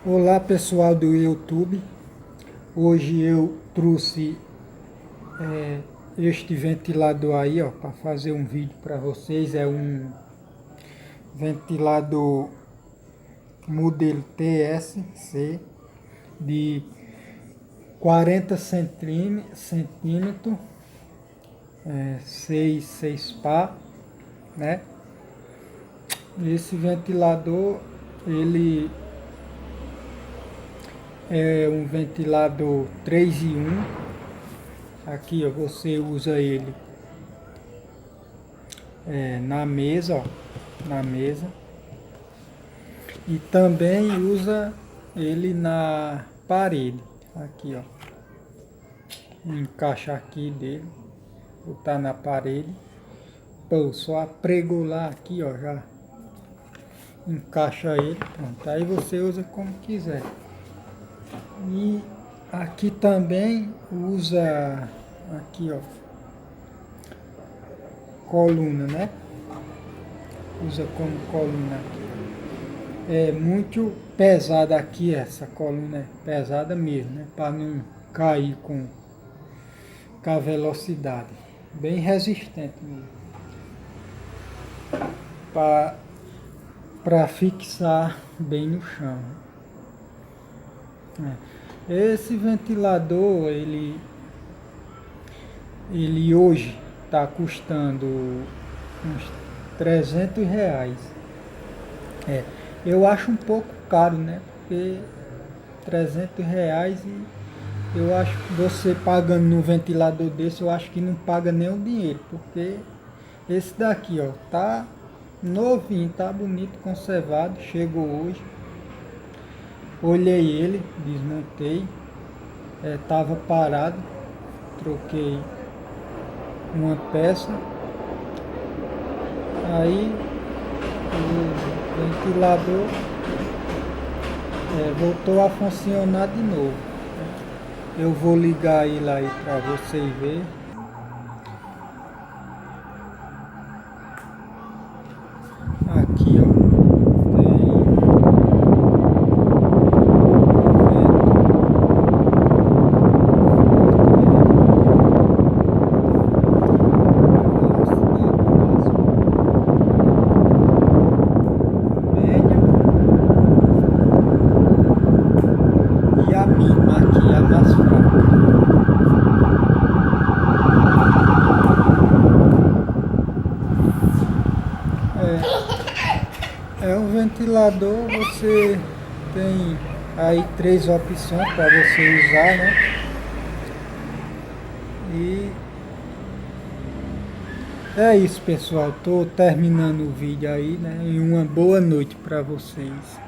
Olá pessoal do YouTube, hoje eu trouxe este ventilador aí para fazer um vídeo para vocês. É um ventilador modelo TSC de 40 centímetros, 6 pá, né? Esse ventilador ele é um ventilador 3 em 1. Aqui ó, você usa ele na mesa, na mesa, e também usa ele na parede. Aqui ó, encaixa aqui dele, botar na parede. Pô, só apregolar aqui ó, já encaixa ele, pronto. Aí você usa como quiser. E aqui também usa aqui ó, coluna, né? Usa como coluna aqui. É muito pesada aqui, essa coluna é pesada mesmo, né? Para não cair com a velocidade. Bem resistente mesmo. Para fixar bem no chão. Esse ventilador, ele hoje está custando uns R$ 300. Eu acho um pouco caro, né? Porque R$ 300 e eu acho que você pagando num ventilador desse, eu acho que não paga nem o dinheiro, porque esse daqui, ó, tá novinho, tá bonito, conservado, chegou hoje. Olhei ele, desmontei, tava parado, troquei uma peça, aí o ventilador voltou a funcionar de novo. Eu vou ligar ele aí para vocês verem. Aqui ó, e a mínima aqui, a mais fraca. É um ventilador, você tem aí 3 opções para você usar, né? E é isso pessoal, tô terminando o vídeo aí, né? E uma boa noite para vocês.